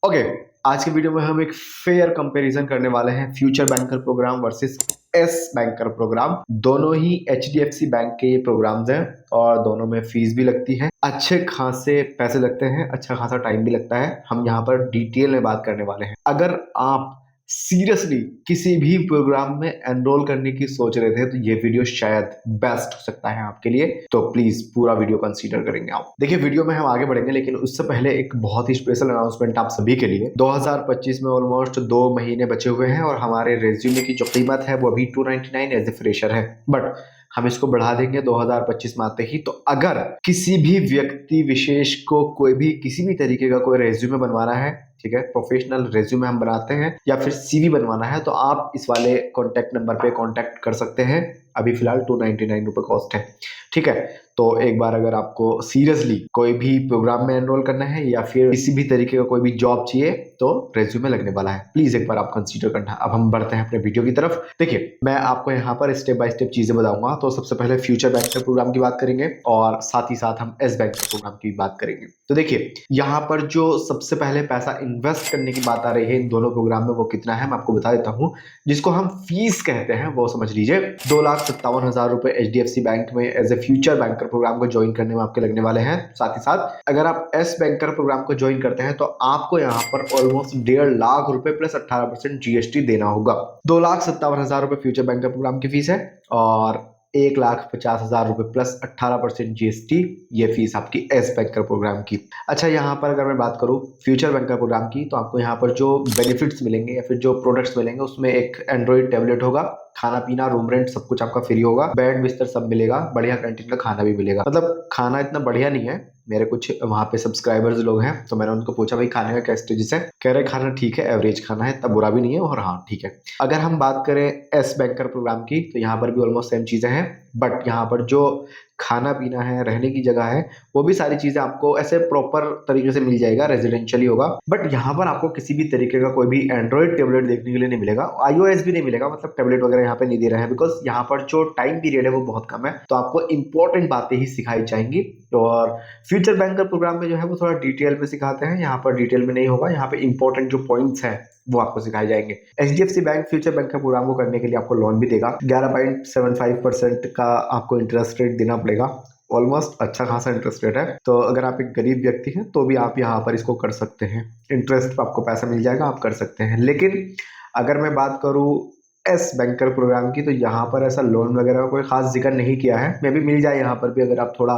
Okay, आज की video में हम एक फेयर कंपैरिजन करने वाले हैं future banker programme versus ace banker programme. दोनों ही एचडीएफसी बैंक के ये प्रोग्राम्स हैं और दोनों में फीस भी लगती है, अच्छे खासे पैसे लगते हैं, अच्छा खासा टाइम भी लगता है। हम यहाँ पर डिटेल में बात करने वाले हैं। अगर आप सीरियसली किसी भी प्रोग्राम में एनरोल करने की सोच रहे थे तो ये वीडियो शायद बेस्ट हो सकता है आपके लिए, तो प्लीज पूरा वीडियो कंसीडर करेंगे आप। देखिए, वीडियो में हम आगे बढ़ेंगे लेकिन उससे पहले एक बहुत ही स्पेशल अनाउंसमेंट आप सभी के लिए। 2025 में ऑलमोस्ट 2 महीने बचे हुए हैं और हमारे रेज्यूमे की जो कीमत है वो अभी 299 एज ए फ्रेशर है, बट हम इसको बढ़ा देंगे 2025 में आते ही। तो अगर किसी भी व्यक्ति विशेष को कोई भी किसी भी तरीके का कोई रेज्यूमे बनवाना है, ठीक है, प्रोफेशनल रेज्यूमे हम बनाते हैं, या फिर सीवी बनवाना है, तो आप इस वाले कॉन्टैक्ट नंबर पे कॉन्टैक्ट कर सकते हैं। अभी फिलहाल 299 रुपये कॉस्ट है, ठीक है। तो एक बार अगर आपको सीरियसली कोई भी प्रोग्राम में एनरोल करना है या फिर किसी भी तरीके का कोई भी जॉब चाहिए तो रेज्यूमे लगने वाला है, प्लीज एक बार आप कंसीडर करना। अब हम बढ़ते हैं अपने वीडियो की तरफ। देखिए, मैं आपको यहाँ पर स्टेप बाय स्टेप चीजें बताऊंगा। तो सबसे पहले फ्यूचर बैंकर प्रोग्राम की बात करेंगे और साथ ही साथ हम एस बैंकर प्रोग्राम की बात करेंगे। तो देखिए, यहाँ पर जो सबसे पहले पैसा इन्वेस्ट करने की बात आ रही है इन दोनों प्रोग्राम में, वो कितना है मैं आपको बता देता हूँ। जिसको हम फीस कहते हैं वो समझ लीजिए, 2,57,000 रुपए एचडीएफसी बैंक में as a future banker programme को ज्वाइन करने में आपके लगने वाले हैं। साथ ही साथ अगर आप एस बैंकर प्रोग्राम को ज्वाइन करते हैं तो आपको यहाँ पर ऑलमोस्ट 1.5 लाख रुपए प्लस 18% जीएसटी देना होगा। 2,57,000 रुपए फ्यूचर बैंकर प्रोग्राम की फीस है और 1,50,000 रुपए प्लस 18% जीएसटी, ये फीस आपकी एस बैंकर प्रोग्राम की। अच्छा, यहाँ पर अगर मैं बात करूँ फ्यूचर बैंकर प्रोग्राम की, तो आपको यहाँ पर जो बेनिफिट्स मिलेंगे या फिर जो प्रोडक्ट्स मिलेंगे उसमें एक एंड्रॉइड टैबलेट होगा, खाना पीना रूम रेंट सब कुछ आपका फ्री होगा, बेड बिस्तर सब मिलेगा, बढ़िया कैंटीन का खाना भी मिलेगा। मतलब खाना इतना बढ़िया नहीं है, मेरे कुछ वहाँ पे सब्सक्राइबर्स लोग हैं तो मैंने उनको पूछा भाई खाने का क्या स्टेटस है, कह रहे खाना ठीक है, एवरेज खाना है, इतना बुरा भी नहीं है और हाँ ठीक है। अगर हम बात करें एस बैंकर प्रोग्राम की तो यहाँ पर भी ऑलमोस्ट सेम चीजें हैं, बट यहाँ पर जो खाना पीना है, रहने की जगह है, वो भी सारी चीजें आपको ऐसे प्रॉपर तरीके से मिल जाएगा, रेजिडेंशियली होगा। बट यहाँ पर आपको किसी भी तरीके का कोई भी एंड्रॉइड टेबलेट देखने के लिए नहीं मिलेगा, आईओएस भी नहीं मिलेगा, मतलब टेबलेट वगैरह यहाँ पे नहीं दे रहे हैं बिकॉज यहाँ पर जो टाइम पीरियड है वो बहुत कम है, तो आपको इंपॉर्टेंट बातें ही सिखाई जाएंगी। और फ्यूचर बैंकर प्रोग्राम में जो है वो थोड़ा डिटेल में सिखाते हैं, यहाँ पर डिटेल में नहीं होगा, यहाँ पे इंपॉर्टेंट जो पॉइंट्स हैं वो आपको सिखाए जाएंगे। HDFC bank future banker programme को करने के लिए आपको लोन भी देगा, 11.75% का आपको इंटरेस्ट रेट देना पड़ेगा। ऑलमोस्ट अच्छा खासा इंटरेस्ट रेट है, तो अगर आप एक गरीब व्यक्ति हैं तो भी आप यहाँ पर इसको कर सकते हैं, इंटरेस्ट पर आपको पैसा मिल जाएगा, आप कर सकते हैं। लेकिन अगर मैं बात करूँ एस बैंकर प्रोग्राम की, तो यहाँ पर ऐसा लोन वगैरह का कोई खास जिक्र नहीं किया है, मे भी मिल जाए यहाँ पर भी अगर आप थोड़ा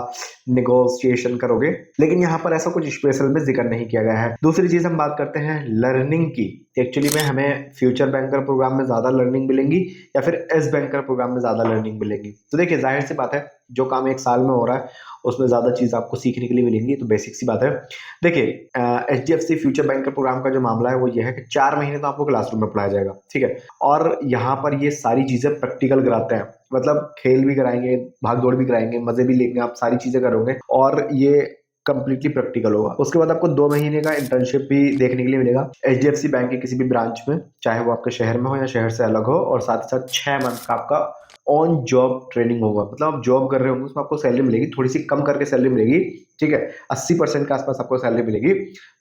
निगोशिएशन करोगे, लेकिन यहाँ पर ऐसा कुछ स्पेशल में जिक्र नहीं किया गया है। दूसरी चीज हम बात करते हैं लर्निंग की। एक्चुअली में हमें फ्यूचर बैंकर प्रोग्राम में ज्यादा लर्निंग मिलेंगी या फिर एस बैंकर प्रोग्राम में ज्यादा लर्निंग मिलेंगी। तो देखिए, जाहिर सी बात है, जो काम 1 साल में हो रहा है उसमें ज्यादा चीज आपको सीखने के लिए मिलेंगी, तो बेसिक सी बात है। देखिए, एचडीएफसी फ्यूचर बैंकर प्रोग्राम का जो मामला है वो ये है कि 4 महीने तो आपको क्लासरूम में पढ़ाया जाएगा, ठीक है, और यहाँ पर ये सारी चीजें प्रैक्टिकल कराते हैं, मतलब खेल भी कराएंगे, भाग दौड़ भी कराएंगे, मजे भी लेंगे, आप सारी चीजें करोगे और ये कंप्लीटली प्रैक्टिकल होगा। उसके बाद आपको 2 महीने का इंटर्नशिप भी देखने के लिए मिलेगा एचडीएफसी बैंक के किसी भी ब्रांच में, चाहे वो आपके शहर में हो या शहर से अलग हो, और साथ ही साथ 6 मंथ का आपका ऑन जॉब ट्रेनिंग होगा। मतलब आप जॉब कर रहे होंगे उसमें आपको सैलरी मिलेगी, थोड़ी सी कम करके सैलरी मिलेगी, ठीक है, 80% के आसपास आपको सैलरी मिलेगी,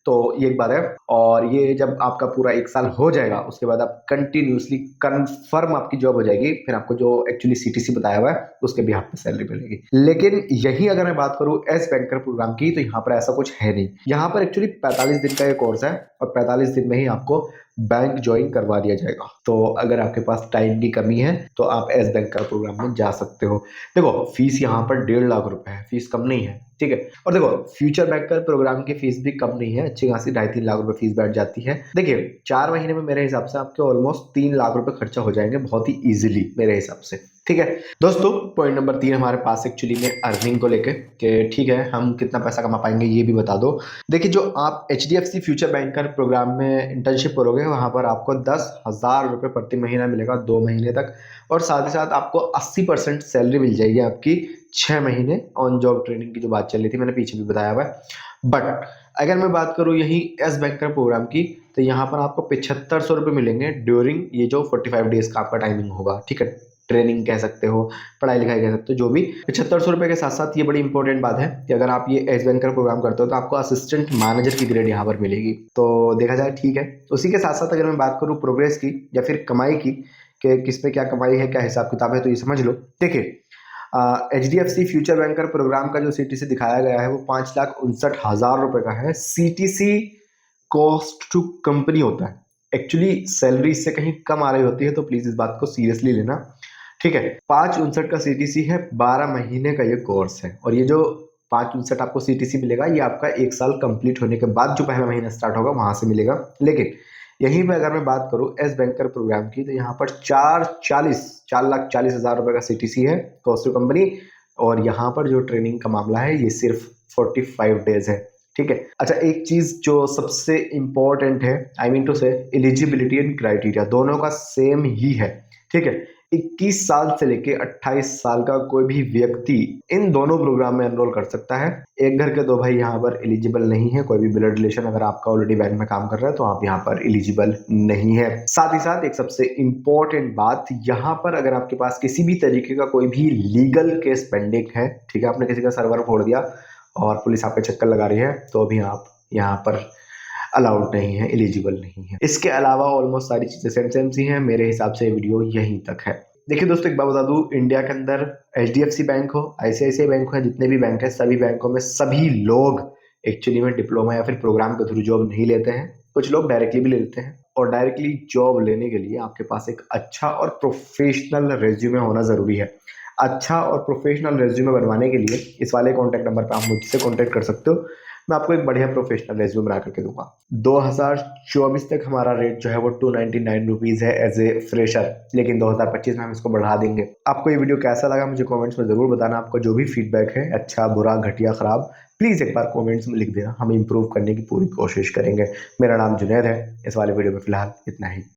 तो ये एक बात है। और ये जब आपका पूरा 1 साल हो जाएगा उसके बाद आप कंटिन्यूसली कंफर्म आपकी जॉब हो जाएगी, फिर आपको जो एक्चुअली सीटीसी बताया हुआ है उसके भी हाथ में सैलरी मिलेगी। लेकिन यही अगर मैं बात करूं एस बैंकर प्रोग्राम की, तो यहाँ पर ऐसा कुछ है नहीं। यहाँ पर एक्चुअली 45 दिन का ये कोर्स है और 45 दिन में ही आपको बैंक ज्वाइन करवा दिया जाएगा। तो अगर आपके पास टाइम की कमी है तो आप एस बैंकर प्रोग्राम में जा सकते हो। देखो, फीस यहाँ पर 1.5 लाख रुपए है, फीस कम नहीं है, ठीक है। और देखो, फ्यूचर बैंकर प्रोग्राम की फीस भी कम नहीं है, अच्छी खासी 2.5-3 लाख रुपए फीस बैठ जाती है। देखिए, 4 महीने में मेरे हिसाब से आपके ऑलमोस्ट 3 लाख रुपए खर्चा हो जाएंगे बहुत ही इजीली मेरे हिसाब से, ठीक है दोस्तों। पॉइंट नंबर 3 हमारे पास एक्चुअली में अर्निंग को लेके कि ठीक है हम कितना पैसा कमा पाएंगे ये भी बता दो। देखिए, जो आप एचडीएफसी फ्यूचर बैंकर प्रोग्राम में इंटर्नशिप करोगे वहां पर आपको 10,000 रुपये प्रति महीना मिलेगा 2 महीने तक, और साथ ही साथ आपको 80% सैलरी मिल जाएगी आपकी 6 महीने ऑन जॉब ट्रेनिंग की जो बात चल रही थी, मैंने पीछे भी बताया हुआ है। बट अगर मैं बात करूँ यही एस बैंकर प्रोग्राम की, तो यहाँ पर आपको 7500 रुपये मिलेंगे ड्यूरिंग ये जो 45 डेज का आपका टाइमिंग होगा, ठीक है। ट्रेनिंग कह सकते हो, पढ़ाई लिखाई कह सकते हो, जो भी। 7500 रुपये के साथ साथ ये बड़ी इंपॉर्टेंट बात है कि अगर आप ये एस बैंकर प्रोग्राम करते हो तो आपको असिस्टेंट मैनेजर की ग्रेड यहाँ पर मिलेगी। तो देखा जाए ठीक है। उसी के साथ साथ अगर मैं बात करूँ प्रोग्रेस की या फिर कमाई की कि किस पे क्या कमाई है, क्या हिसाब किताब है, तो ये समझ लो। देखिए, HDFC फ्यूचर बैंकर प्रोग्राम का जो CTC दिखाया गया है वो 5,59,000 रुपये का है। CTC कॉस्ट टू कंपनी होता है, एक्चुअली सैलरी इससे कहीं कम आ रही होती है, तो प्लीज इस बात को सीरियसली लेना, ठीक है। 5,59 का CTC है, 12 महीने का ये कोर्स है। और ये जो 5,59 आपको CTC मिलेगा, ये आपका 1 साल कंप्लीट होने के बाद जो पहला महीना स्टार्ट होगा वहां से मिलेगा। लेकिन यहीं पे अगर मैं बात करूं एस बैंकर प्रोग्राम की, तो यहाँ पर 4,40,000 रुपए का CTC है, कॉस्ट टू कंपनी। और यहाँ पर जो ट्रेनिंग का मामला है ये सिर्फ 45 डेज है, ठीक है। अच्छा, एक चीज जो सबसे इंपॉर्टेंट है, आई मीन टू से एलिजिबिलिटी एंड क्राइटेरिया दोनों का सेम ही है, ठीक है। 21 साल से लेके 28 साल का कोई भी व्यक्ति इन दोनों प्रोग्राम में एनरोल कर सकता है। एक घर के दो भाई यहाँ पर एलिजिबल नहीं है, कोई भी ब्लड रिलेशन अगर आपका ऑलरेडी बैंक में काम कर रहा है तो आप यहाँ पर एलिजिबल नहीं है। साथ ही साथ एक सबसे इंपॉर्टेंट बात, यहाँ पर अगर आपके पास किसी भी तरीके का कोई भी लीगल केस पेंडिंग है, ठीक है, आपने किसी का सर्वर फोड़ दिया और पुलिस आप पे चक्कर लगा रही है, तो अभी आप यहाँ पर अलाउड नहीं है, एलिजिबल नहीं है। इसके अलावा ऑलमोस्ट सारी चीजें सेम सी हैं। मेरे हिसाब से वीडियो यहीं तक है। देखिए दोस्तों, एक बात बता दूं, इंडिया के अंदर HDFC बैंक हो, ICICI बैंक हो, जितने भी बैंक है, सभी बैंकों में सभी लोग एक्चुअली में डिप्लोमा या फिर प्रोग्राम के थ्रू जॉब नहीं लेते हैं। कुछ लोग डायरेक्टली भी ले लेते हैं। और डायरेक्टली जॉब लेने के लिए आपके पास एक अच्छा और प्रोफेशनल रेज्यूमे होना जरूरी है। अच्छा और प्रोफेशनल रेज्यूमे बनवाने के लिए इस वाले कॉन्टैक्ट नंबर पर आप मुझसे कॉन्टैक्ट कर सकते हो। मैं आपको एक बढ़िया प्रोफेशनल रेज्यूमे बना करके दूंगा। 2024 तक हमारा रेट जो है वो 299 रुपीज है एज ए फ्रेशर, लेकिन 2025 में हम इसको बढ़ा देंगे। आपको ये वीडियो कैसा लगा मुझे कमेंट्स में जरूर बताना। आपका जो भी फीडबैक है, अच्छा बुरा घटिया खराब, प्लीज एक बार कमेंट्स में लिख देना। हम इंप्रूव करने की पूरी कोशिश करेंगे। मेरा नाम जुनैद है। इस वाले वीडियो में फिलहाल इतना ही।